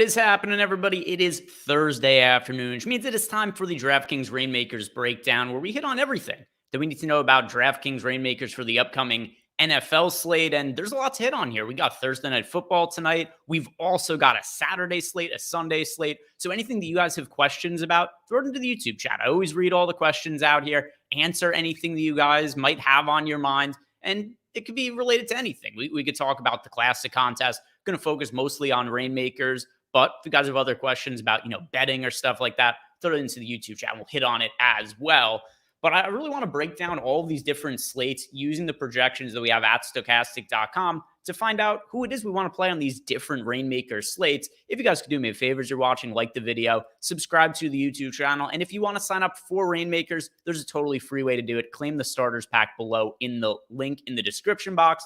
What is happening, everybody? It is Thursday afternoon, which means it is time for the DraftKings Reignmakers breakdown, where we hit on everything that we need to know about DraftKings Reignmakers for the upcoming NFL slate. And there's a lot to hit on here. We got Thursday Night Football tonight. We've also got a Saturday slate, a Sunday slate. So anything that you guys have questions about, throw it into the YouTube chat. I always read all the questions out here, answer anything that you guys might have on your mind, and it could be related to anything. We could talk about the Classic contest. Going to focus mostly on Reignmakers, but if you guys have other questions about, betting or stuff like that, throw it into the YouTube chat. We'll hit on it as well. But I really want to break down all of these different slates using the projections that we have at stokastic.com to find out who it is we want to play on these different Reignmaker slates. If you guys could do me a favor as you're watching, like the video, subscribe to the YouTube channel. And if you want to sign up for Reignmakers, there's a totally free way to do it. Claim the starters pack below in the link in the description box.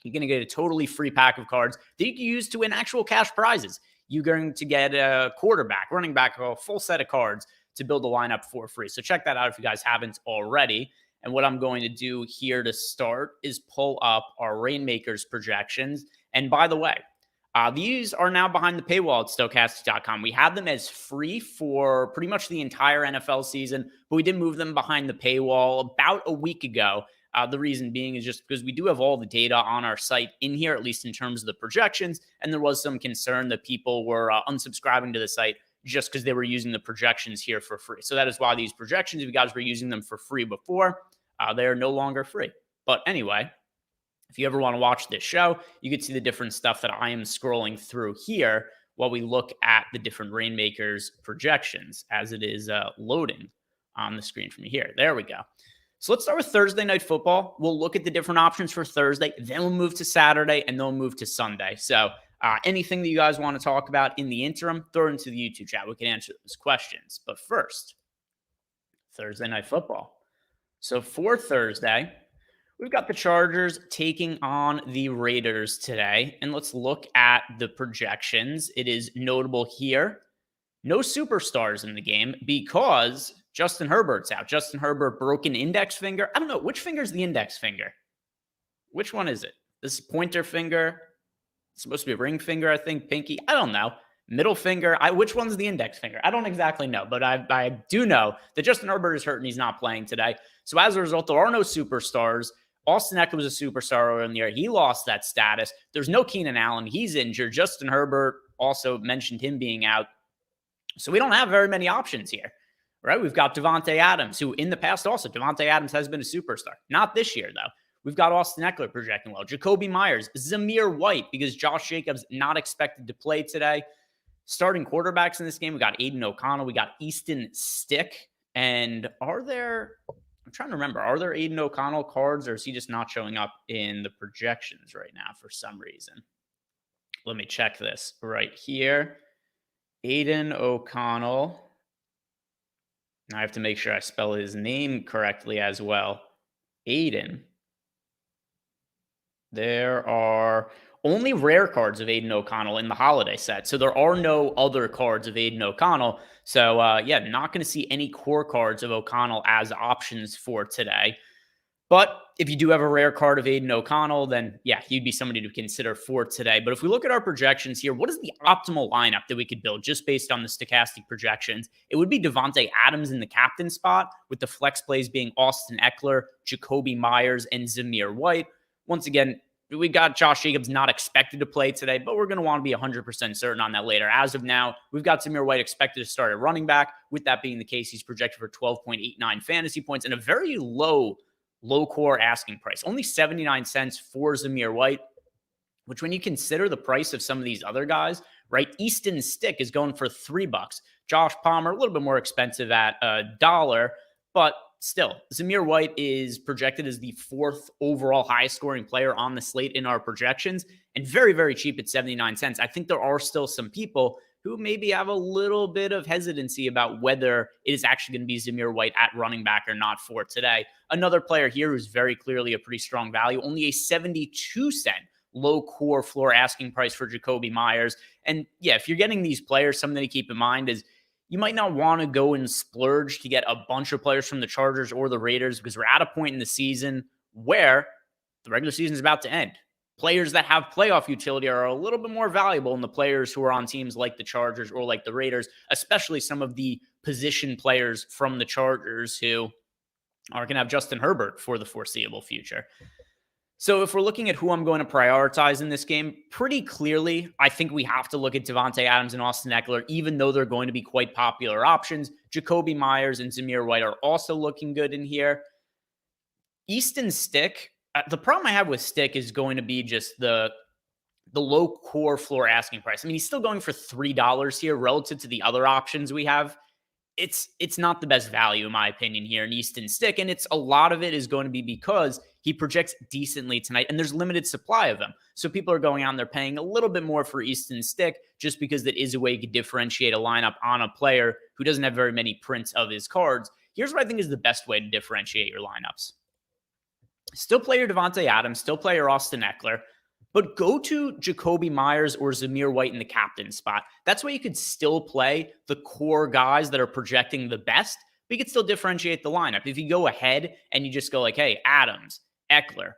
You're going to get a totally free pack of cards that you can use to win actual cash prizes. You're going to get a quarterback, running back, a full set of cards to build the lineup for free. So check that out if you guys haven't already. And what I'm going to do here to start is pull up our Reignmakers projections. And by the way, these are now behind the paywall at stokastic.com. We had them as free for pretty much the entire NFL season, but we did move them behind the paywall about a week ago. The reason being is just because we do have all the data on our site in here, at least in terms of the projections. And there was some concern that people were unsubscribing to the site just because they were using the projections here for free. So that is why these projections, if you guys were using them for free before, they are no longer free. But anyway, if you ever want to watch this show, you can see the different stuff that I am scrolling through here while we look at the different Reignmakers projections as it is loading on the screen from here. There we go. So let's start with Thursday Night Football. We'll look at the different options for Thursday, then we'll move to Saturday, and then we'll move to Sunday. So anything that you guys want to talk about in the interim, throw it into the YouTube chat. We can answer those questions. But first, Thursday Night Football. So for Thursday, we've got the Chargers taking on the Raiders today. And let's look at the projections. It is notable here, no superstars in the game because Justin Herbert's out. Justin Herbert broke an index finger. I don't know. Which finger is the index finger? Which one is it? This is pointer finger. It's supposed to be a ring finger, I think. Pinky. I don't know. Middle finger. Which one's the index finger? I don't exactly know, but I do know that Justin Herbert is hurt and he's not playing today. So as a result, there are no superstars. Austin Eckler was a superstar earlier in the year. He lost that status. There's no Keenan Allen. He's injured. Justin Herbert also mentioned him being out. So we don't have very many options here. Right? We've got Davante Adams, who in the past also, Davante Adams has been a superstar. Not this year, though. We've got Austin Eckler projecting well. Jacoby Myers, Zamir White, because Josh Jacobs not expected to play today. Starting quarterbacks in this game, we got Aiden O'Connell. We got Easton Stick. And I'm trying to remember, are there Aiden O'Connell cards, or is he just not showing up in the projections right now for some reason? Let me check this right here. Aiden O'Connell. I have to make sure I spell his name correctly as well. Aiden. There are only rare cards of Aiden O'Connell in the holiday set. So there are no other cards of Aiden O'Connell. So not going to see any core cards of O'Connell as options for today. But if you do have a rare card of Aiden O'Connell, then he'd be somebody to consider for today. But if we look at our projections here, what is the optimal lineup that we could build just based on the stochastic projections? It would be Davante Adams in the captain spot, with the flex plays being Austin Eckler, Jacoby Myers, and Zamir White. Once again, we got Josh Jacobs not expected to play today, but we're going to want to be 100% certain on that later. As of now, we've got Zamir White expected to start at running back. With that being the case, he's projected for 12.89 fantasy points and a very low core asking price, only 79 cents for Zamir White, which when you consider the price of some of these other guys, right? Easton Stick is going for $3. Josh Palmer, a little bit more expensive at $1, but still, Zamir White is projected as the fourth overall highest scoring player on the slate in our projections and very, very cheap at 79 cents. I think there are still some people who maybe have a little bit of hesitancy about whether it is actually going to be Zamir White at running back or not for today. Another player here who's very clearly a pretty strong value, only a 72-cent low core floor asking price for Jacoby Myers. And if you're getting these players, something to keep in mind is you might not want to go and splurge to get a bunch of players from the Chargers or the Raiders because we're at a point in the season where the regular season is about to end. players that have playoff utility are a little bit more valuable than the players who are on teams like the Chargers or like the Raiders, especially some of the position players from the Chargers who aren't going to have Justin Herbert for the foreseeable future. So if we're looking at who I'm going to prioritize in this game, pretty clearly, I think we have to look at Devontae Adams and Austin Eckler, even though they're going to be quite popular options. Jacoby Myers and Zamir White are also looking good in here. Easton Stick, the problem I have with Stick is going to be just the low core floor asking price. I mean, he's still going for $3 here relative to the other options we have. It's not the best value, in my opinion, here in Easton Stick. And a lot of it is going to be because he projects decently tonight, and there's limited supply of them. So people are going out and they're paying a little bit more for Easton Stick just because that is a way you could differentiate a lineup on a player who doesn't have very many prints of his cards. Here's what I think is the best way to differentiate your lineups. Still play your Devontae Adams, still play your Austin Eckler, but go to Jacoby Myers or Zamir White in the captain spot. That's why you could still play the core guys that are projecting the best, but you could still differentiate the lineup. If you go ahead and you just go like, hey, Adams, Eckler,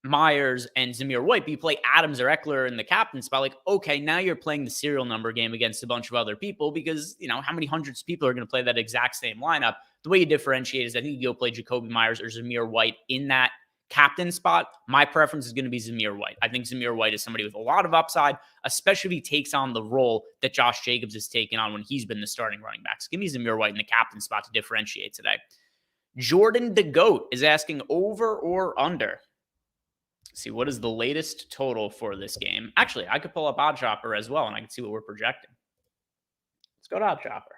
Myers, and Zamir White, but you play Adams or Eckler in the captain spot, like, okay, now you're playing the serial number game against a bunch of other people because, how many hundreds of people are going to play that exact same lineup? The way you differentiate is I think you go play Jacoby Myers or Zamir White in that captain spot. My preference is going to be Zamir White. I think Zamir White is somebody with a lot of upside, especially if he takes on the role that Josh Jacobs has taken on when he's been the starting running back. So give me Zamir White in the captain spot to differentiate today. Jordan the GOAT is asking over or under. Let's see, what is the latest total for this game? Actually, I could pull up Odd Chopper as well, and I can see what we're projecting. Let's go to Odd Chopper.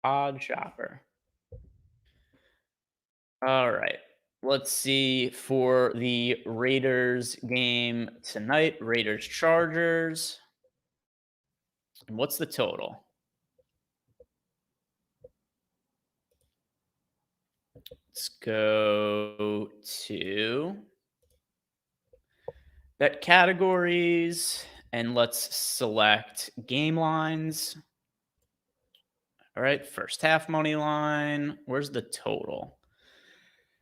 Odd Chopper. All right. Let's see for the Raiders game tonight. Raiders Chargers. And what's the total? Let's go to bet categories and let's select game lines. All right, first half money line. Where's the total?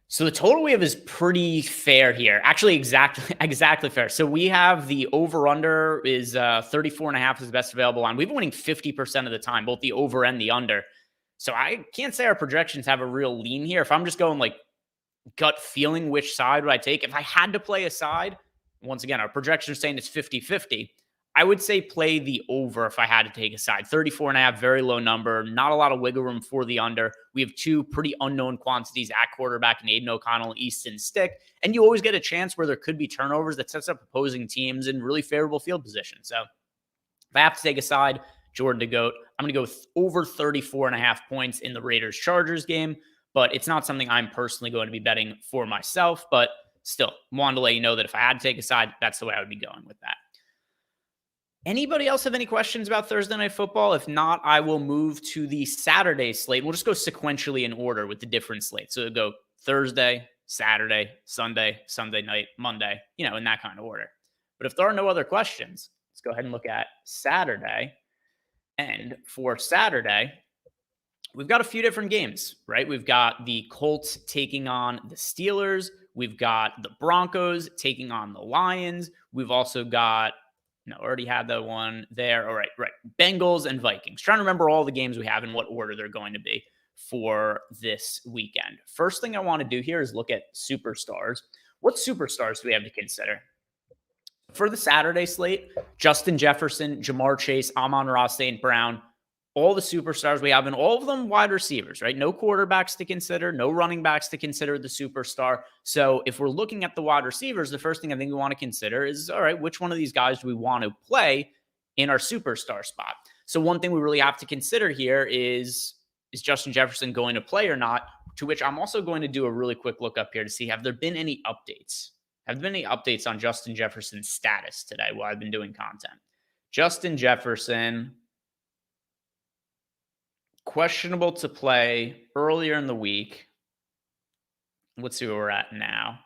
So the total we have is pretty fair here. Actually, exactly fair. So we have the over-under is 34.5 is the best available line. We've been winning 50% of the time, both the over and the under. So I can't say our projections have a real lean here. If I'm just going like gut feeling, which side would I take? If I had to play a side, once again, our projections are saying it's 50-50. I would say play the over if I had to take a side. 34.5, very low number. Not a lot of wiggle room for the under. We have two pretty unknown quantities at quarterback in Aiden O'Connell and Easton Stick. And you always get a chance where there could be turnovers that sets up opposing teams in really favorable field position. So if I have to take a side, Jordan the GOAT, I'm going to go over 34.5 points in the Raiders-Chargers game. But it's not something I'm personally going to be betting for myself. But still, wanted to let you know that if I had to take a side, that's the way I would be going with that. Anybody else have any questions about Thursday Night Football? If not, I will move to the Saturday slate. We'll just go sequentially in order with the different slates. So it'll go Thursday, Saturday, Sunday, Sunday night, Monday, in that kind of order. But if there are no other questions, let's go ahead and look at Saturday. And for Saturday, we've got a few different games, right? We've got the Colts taking on the Steelers. We've got the Broncos taking on the Lions. We've also got already had that one there. All right. Bengals and Vikings. Trying to remember all the games we have and what order they're going to be for this weekend. First thing I want to do here is look at superstars. What superstars do we have to consider? For the Saturday slate, Justin Jefferson, Jamar Chase, Amon-Ra St. Brown, all the superstars we have, and all of them wide receivers, right? No quarterbacks to consider, no running backs to consider the superstar. So if we're looking at the wide receivers, the first thing I think we want to consider is, all right, which one of these guys do we want to play in our superstar spot? So one thing we really have to consider here is Justin Jefferson going to play or not? To which I'm also going to do a really quick look up here to see, have there been any updates? Have there been any updates on Justin Jefferson's status today while I've been doing content? Justin Jefferson, questionable to play earlier in the week. Let's see where we're at now.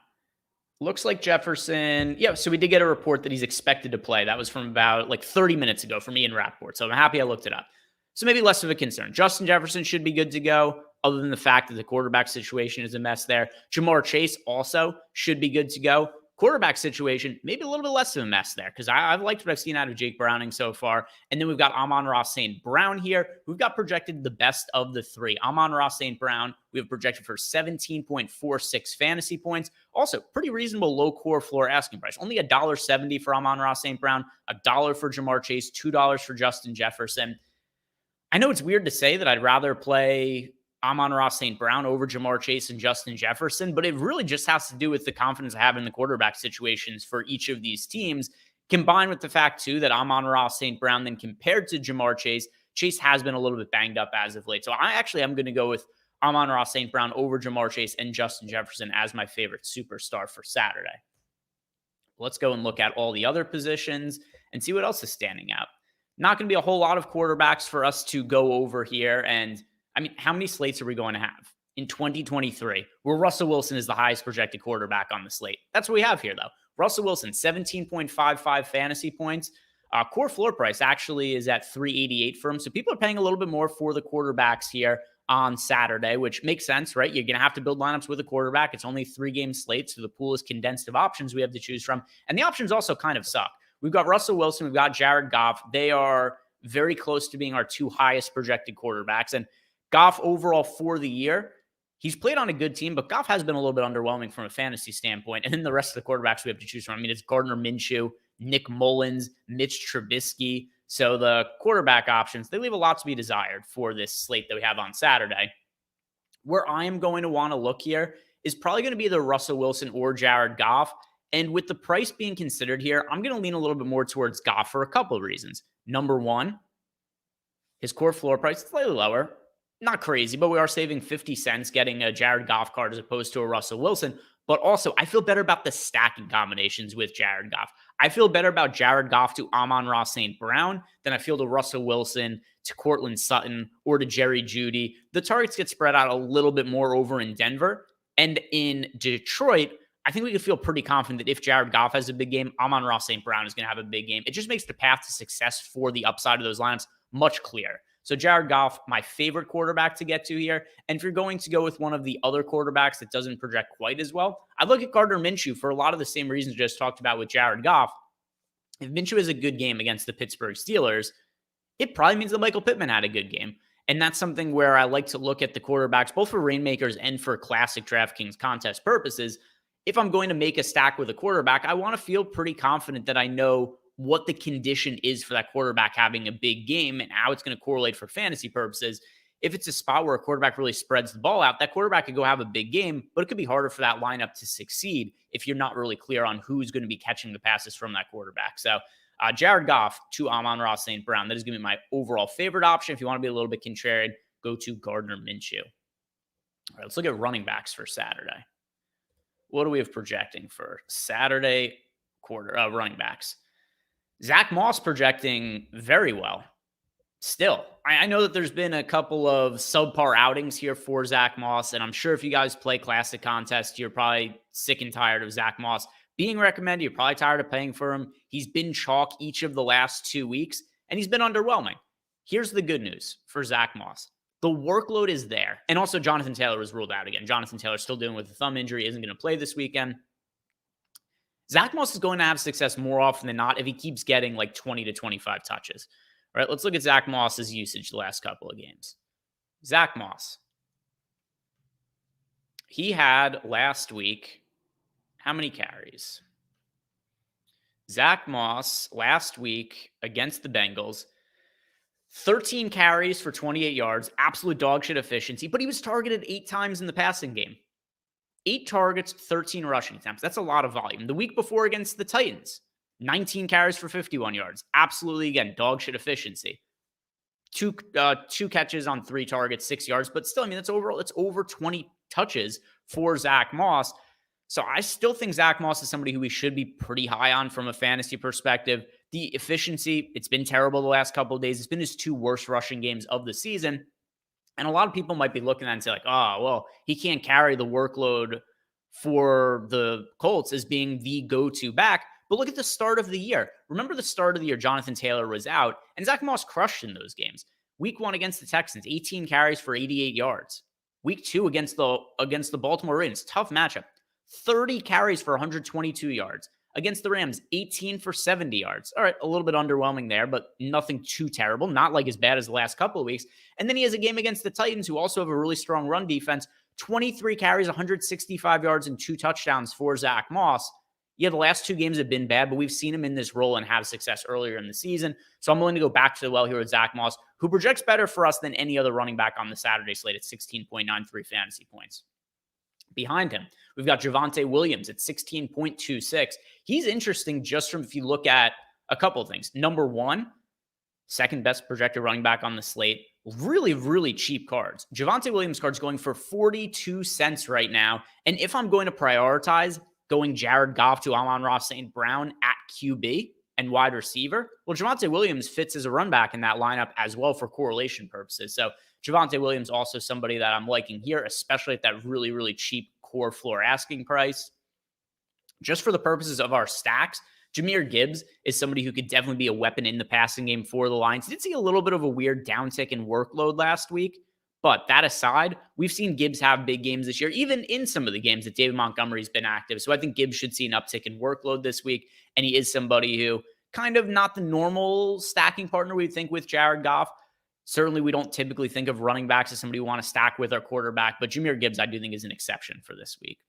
Looks like Jefferson. Yeah, so we did get a report that he's expected to play. That was from about 30 minutes ago from Ian Rappaport. So I'm happy I looked it up. So maybe less of a concern. Justin Jefferson should be good to go, other than the fact that the quarterback situation is a mess there. Jamar Chase also should be good to go. Quarterback situation, maybe a little bit less of a mess there because I've liked what I've seen out of Jake Browning so far. And then we've got Amon-Ra St. Brown here. We've got projected the best of the three. Amon-Ra St. Brown, we have projected for 17.46 fantasy points. Also, pretty reasonable low core floor asking price. Only $1.70 for Amon-Ra St. Brown, $1 for Jamar Chase, $2 for Justin Jefferson. I know it's weird to say that I'd rather play Amon-Ra St. Brown over Jamar Chase and Justin Jefferson, but it really just has to do with the confidence I have in the quarterback situations for each of these teams, combined with the fact, too, that Amon-Ra St. Brown, then compared to Jamar Chase, Chase has been a little bit banged up as of late. So I am going to go with Amon-Ra St. Brown over Jamar Chase and Justin Jefferson as my favorite superstar for Saturday. Let's go and look at all the other positions and see what else is standing out. Not going to be a whole lot of quarterbacks for us to go over here. And I mean, how many slates are we going to have in 2023 where Russell Wilson is the highest projected quarterback on the slate? That's what we have here, though. Russell Wilson, 17.55 fantasy points. Core floor price actually is at $388 for him. So people are paying a little bit more for the quarterbacks here on Saturday, which makes sense, right? You're going to have to build lineups with a quarterback. It's only 3-game slate, so the pool is condensed of options we have to choose from. And the options also kind of suck. We've got Russell Wilson. We've got Jared Goff. They are very close to being our two highest projected quarterbacks. And Goff overall for the year, he's played on a good team, but Goff has been a little bit underwhelming from a fantasy standpoint. And then the rest of the quarterbacks we have to choose from, I mean, it's Gardner Minshew, Nick Mullins, Mitch Trubisky. So the quarterback options, they leave a lot to be desired for this slate that we have on Saturday. Where I am going to want to look here is probably going to be the Russell Wilson or Jared Goff. And with the price being considered here, I'm going to lean a little bit more towards Goff for a couple of reasons. Number one, his core floor price is slightly lower. Not crazy, but we are saving 50 cents getting a Jared Goff card as opposed to a Russell Wilson. But also, I feel better about the stacking combinations with Jared Goff. I feel better about Jared Goff to Amon-Ra St. Brown than I feel to Russell Wilson, to Cortland Sutton, or to Jerry Jeudy. The targets get spread out a little bit more over in Denver. And in Detroit, I think we could feel pretty confident that if Jared Goff has a big game, Amon-Ra St. Brown is going to have a big game. It just makes the path to success for the upside of those lineups much clearer. So Jared Goff, my favorite quarterback to get to here. And if you're going to go with one of the other quarterbacks that doesn't project quite as well, I'd look at Gardner Minshew for a lot of the same reasons we just talked about with Jared Goff. If Minshew has a good game against the Pittsburgh Steelers, it probably means that Michael Pittman had a good game. And that's something where I like to look at the quarterbacks, both for Reignmakers and for classic DraftKings contest purposes. If I'm going to make a stack with a quarterback, I want to feel pretty confident that I know what the condition is for that quarterback having a big game and how it's going to correlate for fantasy purposes. If it's a spot where a quarterback really spreads the ball out, that quarterback could go have a big game, but it could be harder for that lineup to succeed if you're not really clear on who's going to be catching the passes from that quarterback. So Jared Goff to Amon-Ra St. Brown, that is going to be my overall favorite option. If you want to be a little bit contrarian, go to Gardner Minshew. All right, let's look at running backs for Saturday. What do we have projecting for Saturday running backs? Zach Moss projecting very well. Still, I know that there's been a couple of subpar outings here for Zach Moss, and I'm sure if you guys play classic contests, you're probably sick and tired of Zach Moss being recommended. You're probably tired of paying for him. He's been chalk each of the last 2 weeks, and he's been underwhelming. Here's the good news for Zach Moss. The workload is there. And also Jonathan Taylor was ruled out again. Jonathan Taylor still dealing with a thumb injury, isn't going to play this weekend. Zach Moss is going to have success more often than not if he keeps getting like 20 to 25 touches. All right, let's look at Zach Moss's usage the last couple of games. Zach Moss. He had last week, how many carries? Zach Moss last week against the Bengals, 13 carries for 28 yards, absolute dog shit efficiency, but he was targeted 8 times in the passing game. 8 targets, 13 rushing attempts. That's a lot of volume. The week before against the Titans, 19 carries for 51 yards. Absolutely, again, dog shit efficiency. Two catches on 3 targets, 6 yards. But still, I mean, it's over 20 touches for Zach Moss. So I still think Zach Moss is somebody who we should be pretty high on from a fantasy perspective. The efficiency, it's been terrible the last couple of days. It's been his 2 worst rushing games of the season. And a lot of people might be looking at it and say like, oh, well, he can't carry the workload for the Colts as being the go-to back. But look at the start of the year. Remember the start of the year, Jonathan Taylor was out, and Zach Moss crushed in those games. Week 1 against the Texans, 18 carries for 88 yards. Week 2 against the Baltimore Ravens, tough matchup. 30 carries for 122 yards. Against the Rams, 18 for 70 yards. All right, a little bit underwhelming there, but nothing too terrible. Not like as bad as the last couple of weeks. And then he has a game against the Titans, who also have a really strong run defense. 23 carries, 165 yards, and 2 touchdowns for Zach Moss. Yeah, the last 2 games have been bad, but we've seen him in this role and have success earlier in the season. So I'm willing to go back to the well here with Zach Moss, who projects better for us than any other running back on the Saturday slate at 16.93 fantasy points. Behind him, we've got Javonte Williams at 16.26. He's interesting just from if you look at a couple of things. Number one, second best projected running back on the slate. Really, really cheap cards. Javonte Williams cards going for 42 cents right now. And if I'm going to prioritize going Jared Goff to Amon-Ra St. Brown at QB and wide receiver, well, Javonte Williams fits as a run back in that lineup as well for correlation purposes. So Javonte Williams also somebody that I'm liking here, especially at that really, really cheap core floor asking price. Just for the purposes of our stacks, Jahmyr Gibbs is somebody who could definitely be a weapon in the passing game for the Lions. Did see a little bit of a weird downtick in workload last week, but that aside, we've seen Gibbs have big games this year, even in some of the games that David Montgomery's been active. So I think Gibbs should see an uptick in workload this week, and he is somebody who kind of not the normal stacking partner we think with Jared Goff. Certainly, we don't typically think of running backs as somebody we want to stack with our quarterback, but Jahmyr Gibbs, I do think, is an exception for this week.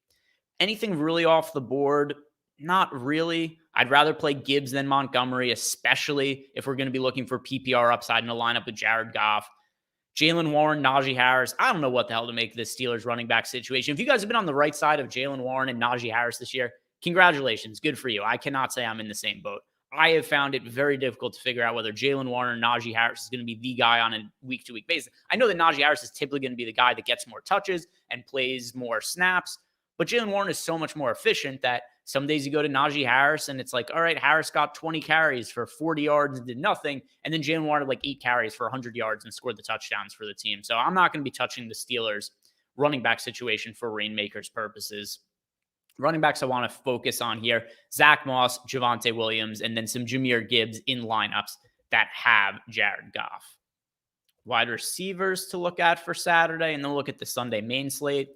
Anything really off the board? Not really. I'd rather play Gibbs than Montgomery, especially if we're going to be looking for PPR upside in a lineup with Jared Goff. Jaylen Warren, Najee Harris. I don't know what the hell to make of this Steelers running back situation. If you guys have been on the right side of Jaylen Warren and Najee Harris this year, congratulations. Good for you. I cannot say I'm in the same boat. I have found it very difficult to figure out whether Jaylen Warren or Najee Harris is going to be the guy on a week-to-week basis. I know that Najee Harris is typically going to be the guy that gets more touches and plays more snaps, but Jaylen Warren is so much more efficient that some days you go to Najee Harris and it's like, all right, Harris got 20 carries for 40 yards and did nothing, and then Jaylen Warren had like 8 carries for 100 yards and scored the touchdowns for the team. So I'm not going to be touching the Steelers running back situation for Reignmakers purposes. Running backs I want to focus on here, Zach Moss, Javonte Williams, and then some Jahmyr Gibbs in lineups that have Jared Goff. Wide receivers to look at for Saturday, and then we'll look at the Sunday main slate.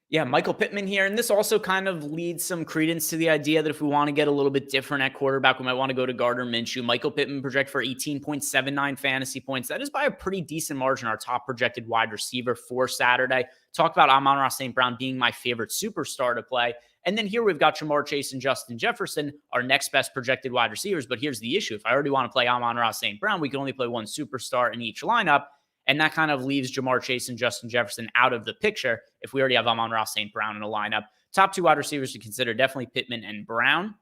Yeah, Michael Pittman here, and this also kind of leads some credence to the idea that if we want to get a little bit different at quarterback, we might want to go to Gardner Minshew. Michael Pittman project for 18.79 fantasy points. That is by a pretty decent margin our top projected wide receiver for Saturday. Talk about Amon-Ra St. Brown being my favorite superstar to play. And then here we've got Jamar Chase and Justin Jefferson, our next best projected wide receivers. But here's the issue. If I already want to play Amon-Ra St. Brown, we can only play one superstar in each lineup. And that kind of leaves Jamar Chase and Justin Jefferson out of the picture if we already have Amon-Ra St. Brown in a lineup. Top 2 wide receivers to consider, definitely Pittman and Brown.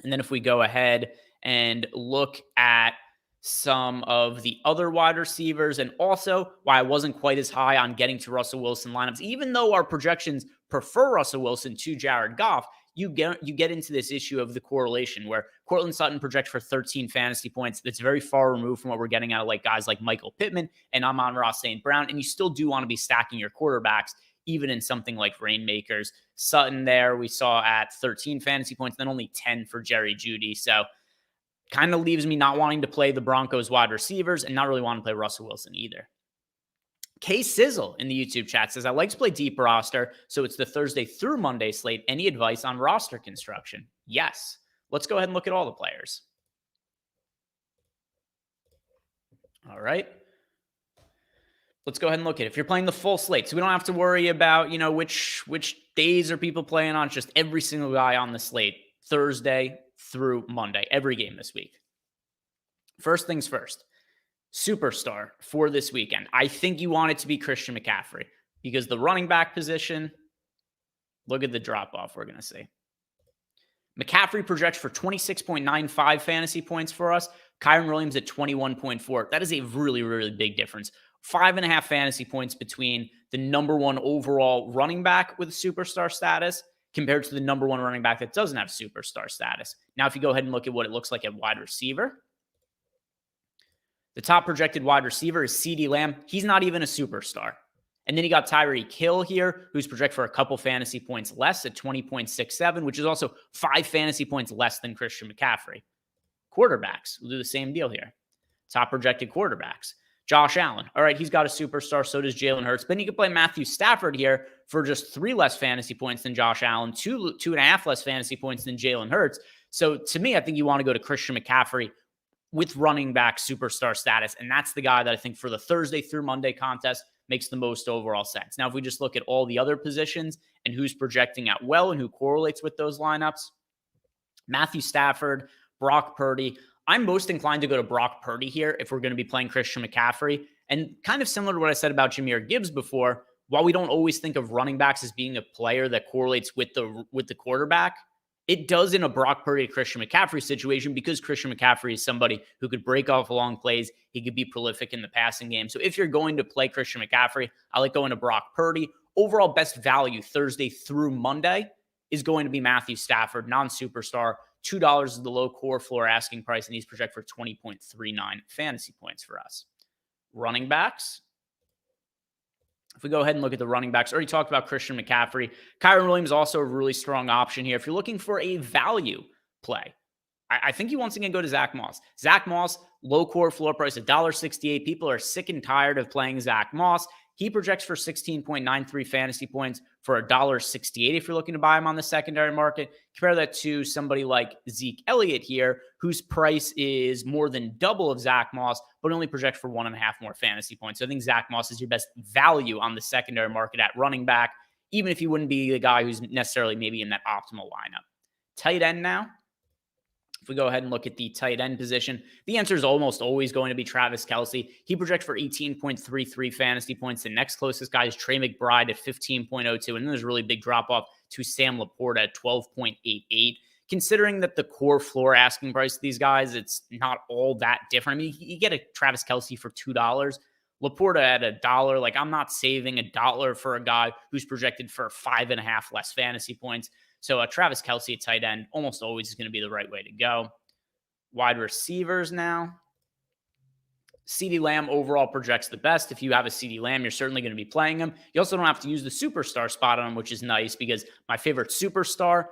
And then if we go ahead and look at some of the other wide receivers, and also why I wasn't quite as high on getting to Russell Wilson lineups, even though our projections prefer Russell Wilson to Jared Goff, you get into this issue of the correlation where Courtland Sutton projects for 13 fantasy points. That's very far removed from what we're getting out of like guys like Michael Pittman and Amon-Ra St. Brown. And you still do want to be stacking your quarterbacks, even in something like Reignmakers. Sutton there we saw at 13 fantasy points, then only 10 for Jerry Jeudy. So kind of leaves me not wanting to play the Broncos wide receivers and not really wanting to play Russell Wilson either. K Sizzle in the YouTube chat says, I like to play deep roster, so it's the Thursday through Monday slate. Any advice on roster construction? Yes. Let's go ahead and look at all the players. All right. Let's go ahead and look at it. If you're playing the full slate, so we don't have to worry about, which days are people playing on. It's just every single guy on the slate, Thursday through Monday, every game this week. First things first. Superstar for this weekend. I think you want it to be Christian McCaffrey because the running back position, look at the drop off we're going to see. McCaffrey projects for 26.95 fantasy points for us. Kyren Williams at 21.4. That is a really, really big difference. 5.5 fantasy points between the number 1 overall running back with superstar status compared to the number 1 running back that doesn't have superstar status. Now, if you go ahead and look at what it looks like at wide receiver, the top projected wide receiver is CeeDee Lamb. He's not even a superstar. And then you got Tyreek Hill here, who's projected for a couple fantasy points less at 20.67, which is also 5 fantasy points less than Christian McCaffrey. Quarterbacks, we'll do the same deal here. Top projected quarterbacks. Josh Allen. All right, he's got a superstar. So does Jalen Hurts. But you can play Matthew Stafford here for just 3 less fantasy points than Josh Allen, 2.5 less fantasy points than Jalen Hurts. So to me, I think you want to go to Christian McCaffrey with running back superstar status. And that's the guy that I think for the Thursday through Monday contest makes the most overall sense. Now, if we just look at all the other positions and who's projecting out well and who correlates with those lineups, Matthew Stafford, Brock Purdy. I'm most inclined to go to Brock Purdy here if we're going to be playing Christian McCaffrey. And kind of similar to what I said about Jahmyr Gibbs before, while we don't always think of running backs as being a player that correlates with the quarterback, it does in a Brock Purdy to Christian McCaffrey situation because Christian McCaffrey is somebody who could break off long plays. He could be prolific in the passing game. So if you're going to play Christian McCaffrey, I like going to Brock Purdy. Overall best value Thursday through Monday is going to be Matthew Stafford, non-superstar. $2 is the low core floor asking price, and he's projected for 20.39 fantasy points for us. Running backs. If we go ahead and look at the running backs, already talked about Christian McCaffrey. Kyren Williams also a really strong option here. If you're looking for a value play, I think you once again go to Zach Moss. Zach Moss, low core floor price, $1.68. People are sick and tired of playing Zach Moss. He projects for 16.93 fantasy points for $1.68 if you're looking to buy him on the secondary market. Compare that to somebody like Zeke Elliott here, whose price is more than double of Zach Moss, but only projects for 1.5 more fantasy points. So I think Zach Moss is your best value on the secondary market at running back, even if he wouldn't be the guy who's necessarily maybe in that optimal lineup. Tight end now. If we go ahead and look at the tight end position, the answer is almost always going to be Travis Kelce. He projects for 18.33 fantasy points. The next closest guy is Trey McBride at 15.02. And then there's a really big drop off to Sam Laporta at 12.88. Considering that the core floor asking price of these guys, it's not all that different. I mean, you get a Travis Kelce for $2. Laporta at $1. Like, I'm not saving $1 for a guy who's projected for 5.5 less fantasy points. So Travis Kelce at tight end almost always is going to be the right way to go. Wide receivers now. CeeDee Lamb overall projects the best. If you have a CeeDee Lamb, you're certainly going to be playing him. You also don't have to use the superstar spot on him, which is nice because my favorite superstar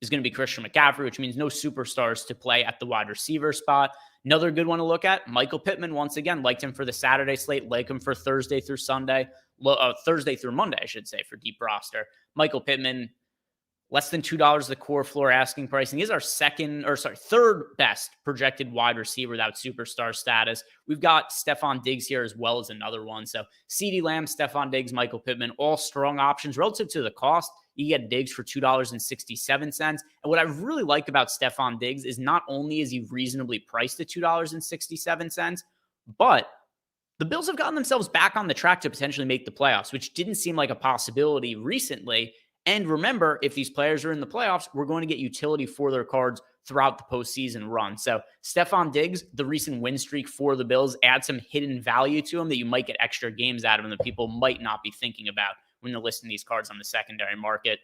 is going to be Christian McCaffrey, which means no superstars to play at the wide receiver spot. Another good one to look at, Michael Pittman. Once again, liked him for the Saturday slate, like him for Thursday through Thursday through Monday, I should say, for deep roster. Michael Pittman, less than $2 the core floor asking price. And he's our third best projected wide receiver without superstar status. We've got Stephon Diggs here as well as another one. So CeeDee Lamb, Stephon Diggs, Michael Pittman, all strong options relative to the cost. You get Diggs for $2.67. And what I really like about Stephon Diggs is not only is he reasonably priced at $2.67, but the Bills have gotten themselves back on the track to potentially make the playoffs, which didn't seem like a possibility recently. And remember, if these players are in the playoffs, we're going to get utility for their cards throughout the postseason run. So Stephon Diggs, the recent win streak for the Bills, adds some hidden value to him that you might get extra games out of him that people might not be thinking about when they're listing these cards on the secondary market.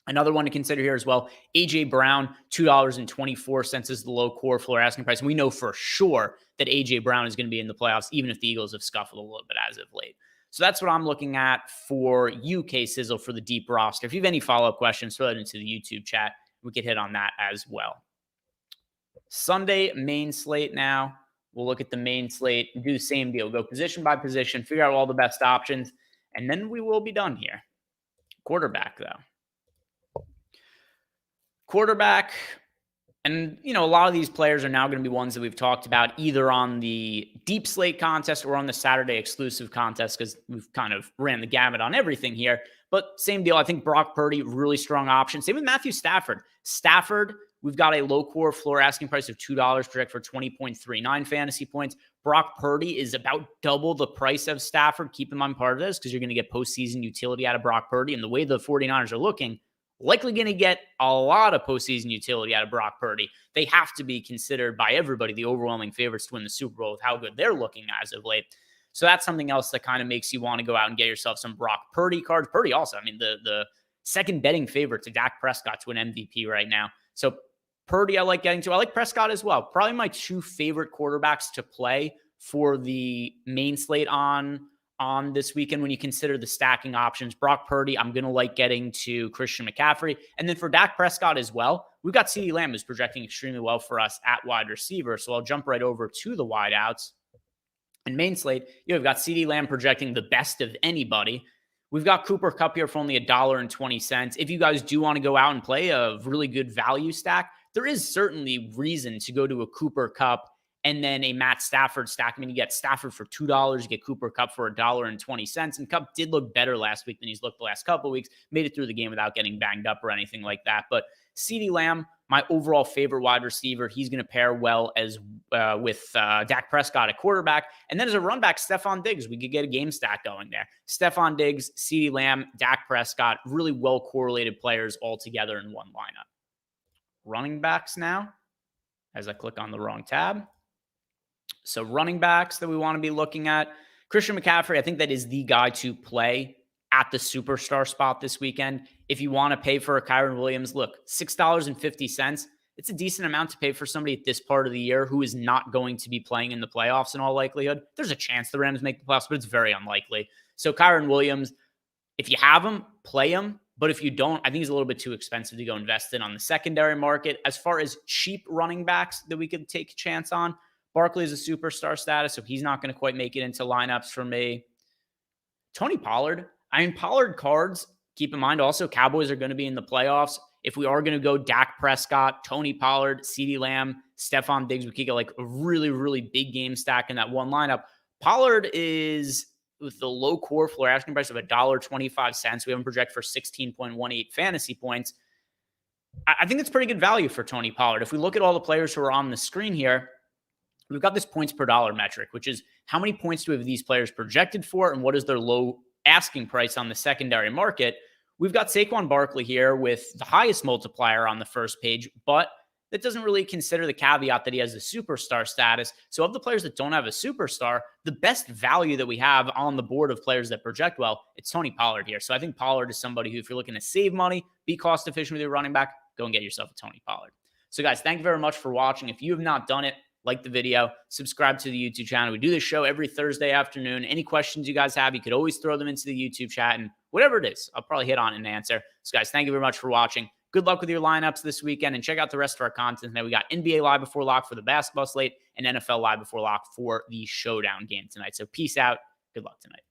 Another one to consider here as well, A.J. Brown, $2.24 is the low core floor asking price. And we know for sure that A.J. Brown is going to be in the playoffs, even if the Eagles have scuffled a little bit as of late. So that's what I'm looking at for you, K-Sizzle, for the deep roster. If you have any follow-up questions, throw it into the YouTube chat. We could hit on that as well. Sunday main slate now. We'll look at the main slate and do the same deal. Go position by position, figure out all the best options, and then we will be done here. Quarterback, though. Quarterback, and, a lot of these players are now going to be ones that we've talked about either on the deep slate contest or on the Saturday exclusive contest because we've kind of ran the gamut on everything here. But same deal. I think Brock Purdy, really strong option. Same with Matthew Stafford. Stafford, we've got a low core floor asking price of $2, project for 20.39 fantasy points. Brock Purdy is about double the price of Stafford. Keep in mind part of this because you're going to get postseason utility out of Brock Purdy. And the way the 49ers are looking, likely going to get a lot of postseason utility out of Brock Purdy. They have to be considered by everybody the overwhelming favorites to win the Super Bowl with how good they're looking as of late. So that's something else that kind of makes you want to go out and get yourself some Brock Purdy cards. Purdy also, the second betting favorite to Dak Prescott to an MVP right now. So Purdy I like getting to. I like Prescott as well. Probably my two favorite quarterbacks to play for the main slate on this weekend when you consider the stacking options. Brock Purdy, I'm going to like getting to Christian McCaffrey. And then for Dak Prescott as well, we've got CeeDee Lamb who's projecting extremely well for us at wide receiver. So I'll jump right over to the wideouts. And main slate, we've got CeeDee Lamb projecting the best of anybody. We've got Cooper Kupp here for only $1.20. If you guys do want to go out and play a really good value stack, there is certainly reason to go to a Cooper Kupp and then a Matt Stafford stack. I mean, you get Stafford for $2, you get Cooper Kupp for $1.20. And Kupp did look better last week than he's looked the last couple of weeks. Made it through the game without getting banged up or anything like that. But CeeDee Lamb, my overall favorite wide receiver. He's going to pair well with Dak Prescott at quarterback. And then as a run back, Stephon Diggs. We could get a game stack going there. Stephon Diggs, CeeDee Lamb, Dak Prescott, really well correlated players all together in one lineup. Running backs now, as I click on the wrong tab. So running backs that we want to be looking at. Christian McCaffrey, I think that is the guy to play at the superstar spot this weekend. If you want to pay for a Kyren Williams, look, $6.50. It's a decent amount to pay for somebody at this part of the year who is not going to be playing in the playoffs in all likelihood. There's a chance the Rams make the playoffs, but it's very unlikely. So Kyren Williams, if you have him, play him. But if you don't, I think he's a little bit too expensive to go invest in on the secondary market. As far as cheap running backs that we could take a chance on, Barkley is a superstar status, so he's not going to quite make it into lineups for me. Tony Pollard. I mean, Pollard cards, keep in mind also, Cowboys are going to be in the playoffs. If we are going to go Dak Prescott, Tony Pollard, CeeDee Lamb, Stephon Diggs, we could get like a really, really big game stack in that one lineup. Pollard is with the low core floor asking price of $1.25. We have him project for 16.18 fantasy points. I think that's pretty good value for Tony Pollard. If we look at all the players who are on the screen here, we've got this points per dollar metric, which is how many points do we have these players projected for and what is their low asking price on the secondary market. We've got Saquon Barkley here with the highest multiplier on the first page, but that doesn't really consider the caveat that he has a superstar status. So of the players that don't have a superstar, the best value that we have on the board of players that project well, it's Tony Pollard here. So I think Pollard is somebody who, if you're looking to save money, be cost efficient with your running back, go and get yourself a Tony Pollard. So guys, thank you very much for watching. If you have not done it, like the video, subscribe to the YouTube channel. We do this show every Thursday afternoon. Any questions you guys have, you could always throw them into the YouTube chat, and whatever it is, I'll probably hit on and answer. So guys, thank you very much for watching. Good luck with your lineups this weekend, and check out the rest of our content. Now we got NBA Live Before Lock for the basketball slate and NFL Live Before Lock for the showdown game tonight. So peace out. Good luck tonight.